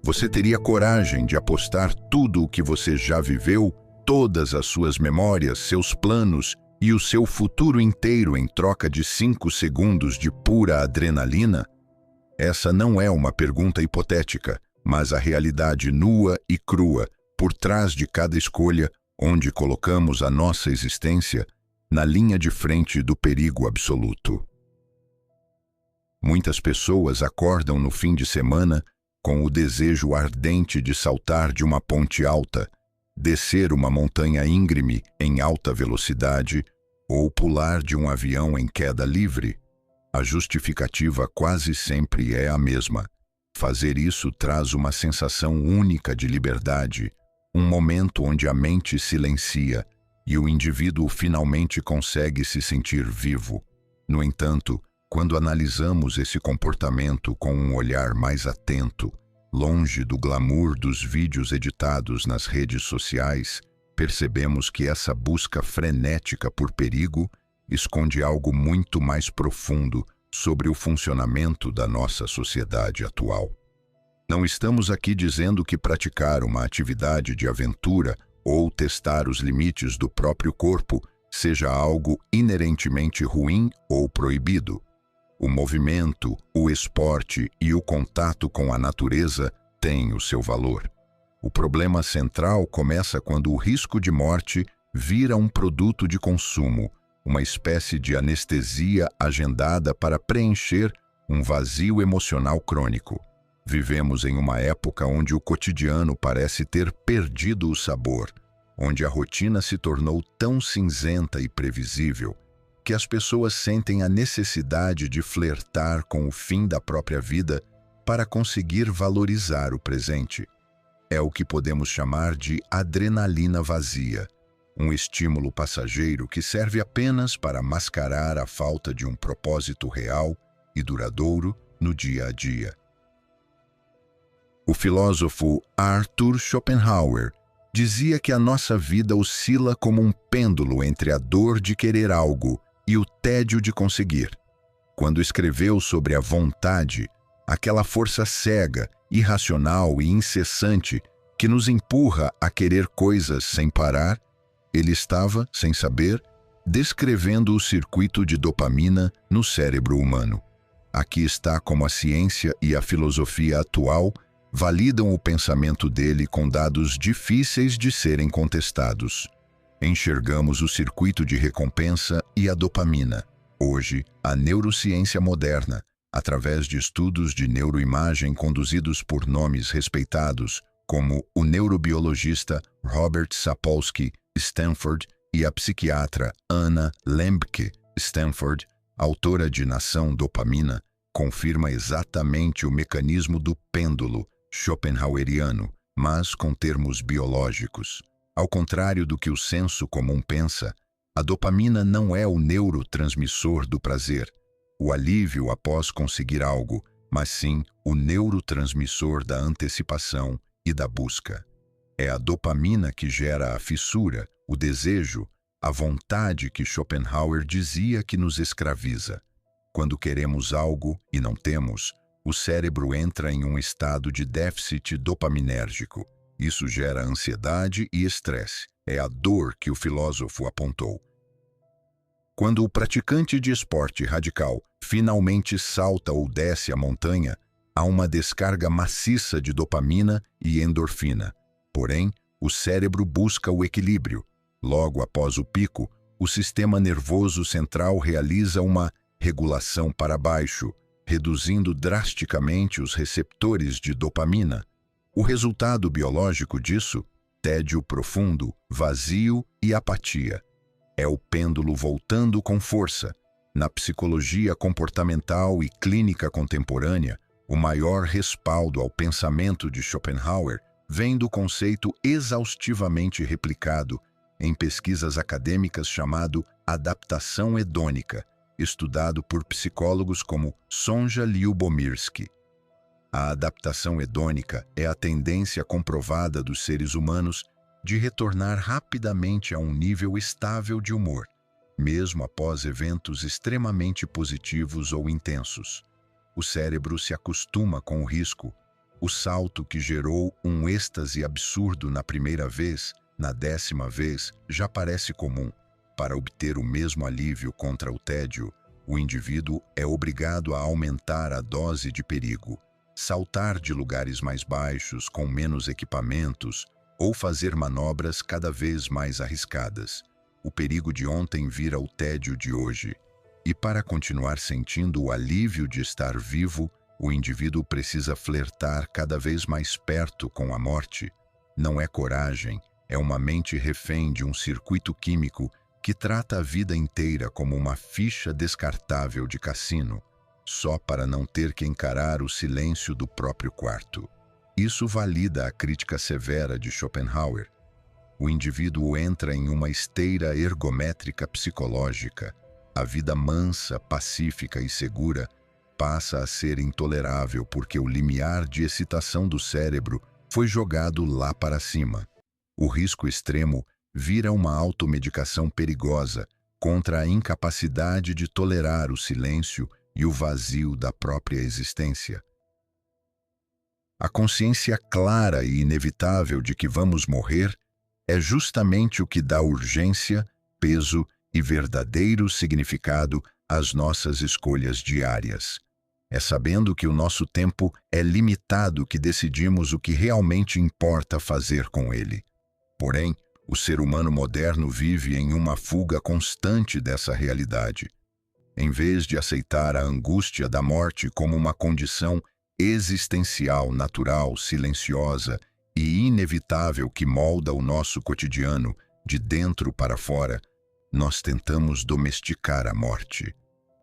Você teria coragem de apostar tudo o que você já viveu, todas as suas memórias, seus planos e o seu futuro inteiro em troca de 5 segundos de pura adrenalina? Essa não é uma pergunta hipotética, mas a realidade nua e crua, por trás de cada escolha, onde colocamos a nossa existência na linha de frente do perigo absoluto. Muitas pessoas acordam no fim de semana com o desejo ardente de saltar de uma ponte alta, descer uma montanha íngreme em alta velocidade ou pular de um avião em queda livre. A justificativa quase sempre é a mesma. Fazer isso traz uma sensação única de liberdade, um momento onde a mente silencia e o indivíduo finalmente consegue se sentir vivo. No entanto, quando analisamos esse comportamento com um olhar mais atento, longe do glamour dos vídeos editados nas redes sociais, percebemos que essa busca frenética por perigo esconde algo muito mais profundo sobre o funcionamento da nossa sociedade atual. Não estamos aqui dizendo que praticar uma atividade de aventura ou testar os limites do próprio corpo seja algo inerentemente ruim ou proibido. O movimento, o esporte e o contato com a natureza têm o seu valor. O problema central começa quando o risco de morte vira um produto de consumo, uma espécie de anestesia agendada para preencher um vazio emocional crônico. Vivemos em uma época onde o cotidiano parece ter perdido o sabor, onde a rotina se tornou tão cinzenta e previsível que as pessoas sentem a necessidade de flertar com o fim da própria vida para conseguir valorizar o presente. É o que podemos chamar de adrenalina vazia, um estímulo passageiro que serve apenas para mascarar a falta de um propósito real e duradouro no dia a dia. O filósofo Arthur Schopenhauer dizia que a nossa vida oscila como um pêndulo entre a dor de querer algo e o tédio de conseguir. Quando escreveu sobre a vontade, aquela força cega, irracional e incessante que nos empurra a querer coisas sem parar, ele estava, sem saber, descrevendo o circuito de dopamina no cérebro humano. Aqui está como a ciência e a filosofia atual validam o pensamento dele com dados difíceis de serem contestados. Enxergamos o circuito de recompensa e a dopamina. Hoje, a neurociência moderna, através de estudos de neuroimagem conduzidos por nomes respeitados, como o neurobiologista Robert Sapolsky, Stanford, e a psiquiatra Anna Lembke, Stanford, autora de Nação Dopamina, confirma exatamente o mecanismo do pêndulo schopenhaueriano, mas com termos biológicos. Ao contrário do que o senso comum pensa, a dopamina não é o neurotransmissor do prazer, o alívio após conseguir algo, mas sim o neurotransmissor da antecipação e da busca. É a dopamina que gera a fissura, o desejo, a vontade que Schopenhauer dizia que nos escraviza. Quando queremos algo e não temos, o cérebro entra em um estado de déficit dopaminérgico. Isso gera ansiedade e estresse. É a dor que o filósofo apontou. Quando o praticante de esporte radical finalmente salta ou desce a montanha, há uma descarga maciça de dopamina e endorfina. Porém, o cérebro busca o equilíbrio. Logo após o pico, o sistema nervoso central realiza uma regulação para baixo, reduzindo drasticamente os receptores de dopamina. O resultado biológico disso? Tédio profundo, vazio e apatia. É o pêndulo voltando com força. Na psicologia comportamental e clínica contemporânea, o maior respaldo ao pensamento de Schopenhauer vem do conceito exaustivamente replicado em pesquisas acadêmicas chamado adaptação hedônica, estudado por psicólogos como Sonja Lyubomirsky. A adaptação hedônica é a tendência comprovada dos seres humanos de retornar rapidamente a um nível estável de humor, mesmo após eventos extremamente positivos ou intensos. O cérebro se acostuma com o risco, O salto que gerou um êxtase absurdo na primeira vez, na 10ª vez, já parece comum. Para obter o mesmo alívio contra o tédio, o indivíduo é obrigado a aumentar a dose de perigo, saltar de lugares mais baixos com menos equipamentos ou fazer manobras cada vez mais arriscadas. O perigo de ontem vira o tédio de hoje. E para continuar sentindo o alívio de estar vivo, o indivíduo precisa flertar cada vez mais perto com a morte. Não é coragem, é uma mente refém de um circuito químico que trata a vida inteira como uma ficha descartável de cassino, só para não ter que encarar o silêncio do próprio quarto. Isso valida a crítica severa de Schopenhauer. O indivíduo entra em uma esteira ergométrica psicológica. A vida mansa, pacífica e segura passa a ser intolerável porque o limiar de excitação do cérebro foi jogado lá para cima. O risco extremo vira uma automedicação perigosa contra a incapacidade de tolerar o silêncio e o vazio da própria existência. A consciência clara e inevitável de que vamos morrer é justamente o que dá urgência, peso e verdadeiro significado às nossas escolhas diárias. É sabendo que o nosso tempo é limitado que decidimos o que realmente importa fazer com ele. Porém, o ser humano moderno vive em uma fuga constante dessa realidade. Em vez de aceitar a angústia da morte como uma condição existencial, natural, silenciosa e inevitável que molda o nosso cotidiano de dentro para fora, nós tentamos domesticar a morte.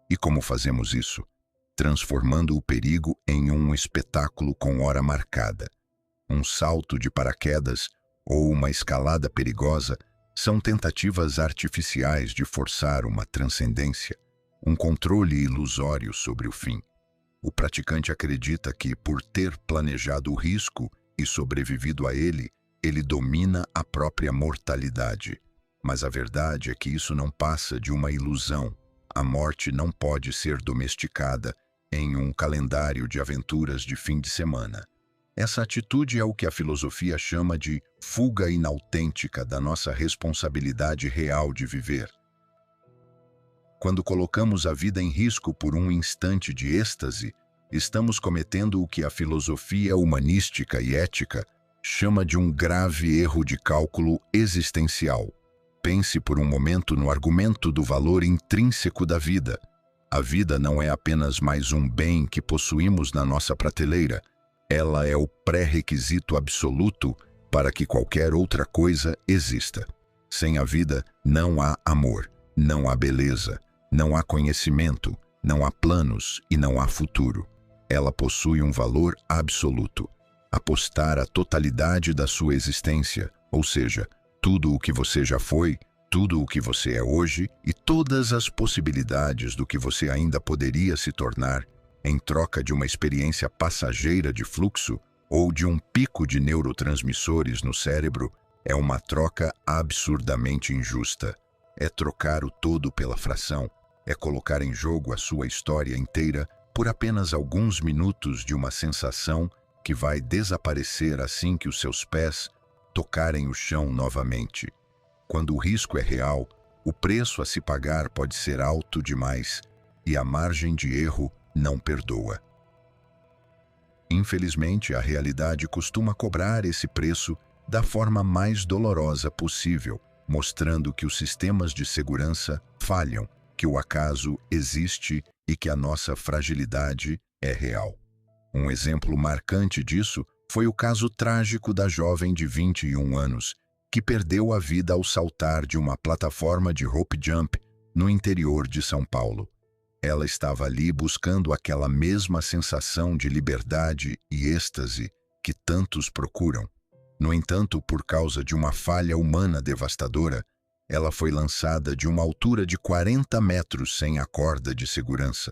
E como fazemos isso? Transformando o perigo em um espetáculo com hora marcada. Um salto de paraquedas ou uma escalada perigosa são tentativas artificiais de forçar uma transcendência, um controle ilusório sobre o fim. O praticante acredita que, por ter planejado o risco e sobrevivido a ele, ele domina a própria mortalidade. Mas a verdade é que isso não passa de uma ilusão. A morte não pode ser domesticada em um calendário de aventuras de fim de semana. Essa atitude é o que a filosofia chama de fuga inautêntica da nossa responsabilidade real de viver. Quando colocamos a vida em risco por um instante de êxtase, estamos cometendo o que a filosofia humanística e ética chama de um grave erro de cálculo existencial. Pense por um momento no argumento do valor intrínseco da vida. A vida não é apenas mais um bem que possuímos na nossa prateleira. Ela é o pré-requisito absoluto para que qualquer outra coisa exista. Sem a vida, não há amor, não há beleza, não há conhecimento, não há planos e não há futuro. Ela possui um valor absoluto. Apostar a totalidade da sua existência, ou seja, tudo o que você já foi, tudo o que você é hoje e todas as possibilidades do que você ainda poderia se tornar, em troca de uma experiência passageira de fluxo ou de um pico de neurotransmissores no cérebro, é uma troca absurdamente injusta. É trocar o todo pela fração, é colocar em jogo a sua história inteira por apenas alguns minutos de uma sensação que vai desaparecer assim que os seus pés tocarem o chão novamente. Quando o risco é real, o preço a se pagar pode ser alto demais e a margem de erro não perdoa. Infelizmente, a realidade costuma cobrar esse preço da forma mais dolorosa possível, mostrando que os sistemas de segurança falham, que o acaso existe e que a nossa fragilidade é real. Um exemplo marcante disso foi o caso trágico da jovem de 21 anos, que perdeu a vida ao saltar de uma plataforma de rope jump no interior de São Paulo. Ela estava ali buscando aquela mesma sensação de liberdade e êxtase que tantos procuram. No entanto, por causa de uma falha humana devastadora, ela foi lançada de uma altura de 40 metros sem a corda de segurança.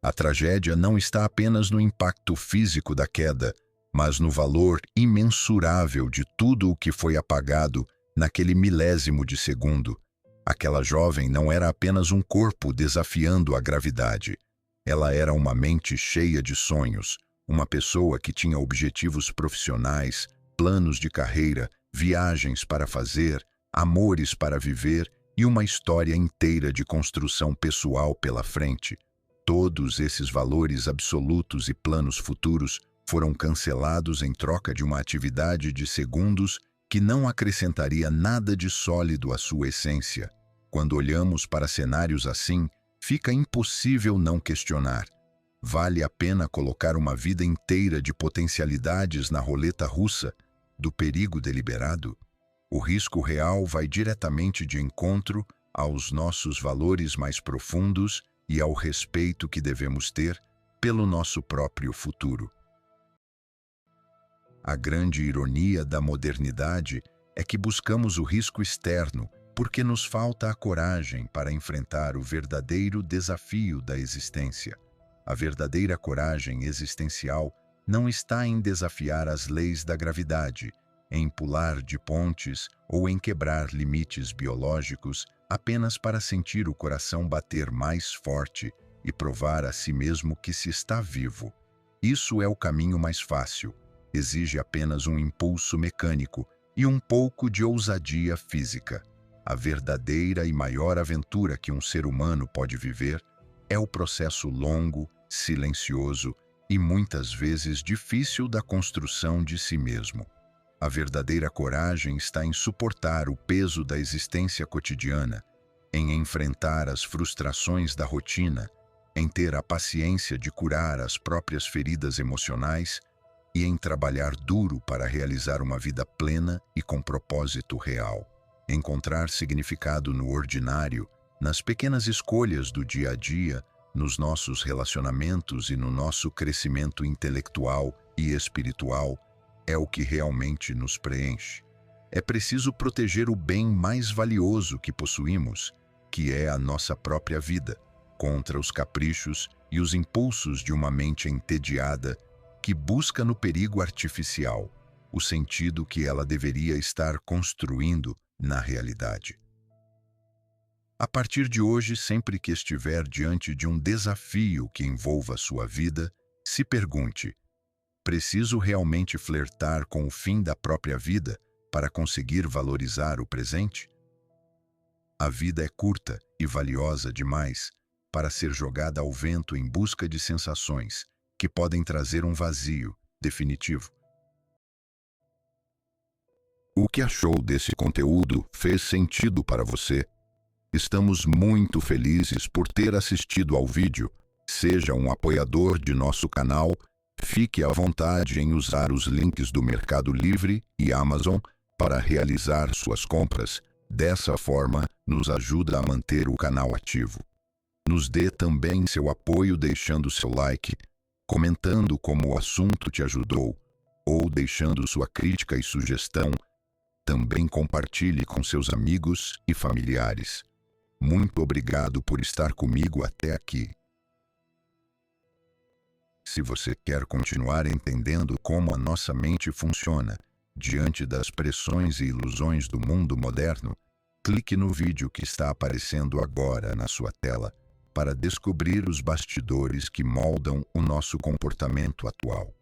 A tragédia não está apenas no impacto físico da queda, mas no valor imensurável de tudo o que foi apagado naquele milésimo de segundo. Aquela jovem não era apenas um corpo desafiando a gravidade. Ela era uma mente cheia de sonhos, Uma pessoa que tinha objetivos profissionais, planos de carreira, viagens para fazer, amores para viver e uma história inteira de construção pessoal pela frente. Todos esses valores absolutos e planos futuros foram cancelados em troca de uma atividade de segundos que não acrescentaria nada de sólido à sua essência. Quando olhamos para cenários assim, fica impossível não questionar: vale a pena colocar uma vida inteira de potencialidades na roleta russa do perigo deliberado? O risco real vai diretamente de encontro aos nossos valores mais profundos e ao respeito que devemos ter pelo nosso próprio futuro. A grande ironia da modernidade é que buscamos o risco externo porque nos falta a coragem para enfrentar o verdadeiro desafio da existência. A verdadeira coragem existencial não está em desafiar as leis da gravidade, em pular de pontes ou em quebrar limites biológicos apenas para sentir o coração bater mais forte e provar a si mesmo que se está vivo. Isso é o caminho mais fácil. Exige apenas um impulso mecânico e um pouco de ousadia física. A verdadeira e maior aventura que um ser humano pode viver é o processo longo, silencioso e muitas vezes difícil da construção de si mesmo. A verdadeira coragem está em suportar o peso da existência cotidiana, em enfrentar as frustrações da rotina, em ter a paciência de curar as próprias feridas emocionais e em trabalhar duro para realizar uma vida plena e com propósito real. Encontrar significado no ordinário, nas pequenas escolhas do dia a dia, nos nossos relacionamentos e no nosso crescimento intelectual e espiritual, é o que realmente nos preenche. É preciso proteger o bem mais valioso que possuímos, que é a nossa própria vida, contra os caprichos e os impulsos de uma mente entediada que busca no perigo artificial o sentido que ela deveria estar construindo na realidade. A partir de hoje, sempre que estiver diante de um desafio que envolva sua vida, se pergunte: preciso realmente flertar com o fim da própria vida para conseguir valorizar o presente? A vida é curta e valiosa demais para ser jogada ao vento em busca de sensações que podem trazer um vazio definitivo. O que achou desse conteúdo? Fez sentido para você? Estamos muito felizes por ter assistido ao vídeo. Seja um apoiador de nosso canal. Fique à vontade em usar os links do Mercado Livre e Amazon para realizar suas compras. Dessa forma, nos ajuda a manter o canal ativo. Nos dê também seu apoio deixando seu like, comentando como o assunto te ajudou, ou deixando sua crítica e sugestão. Também compartilhe com seus amigos e familiares. Muito obrigado por estar comigo até aqui. Se você quer continuar entendendo como a nossa mente funciona diante das pressões e ilusões do mundo moderno, clique no vídeo que está aparecendo agora na sua tela para descobrir os bastidores que moldam o nosso comportamento atual.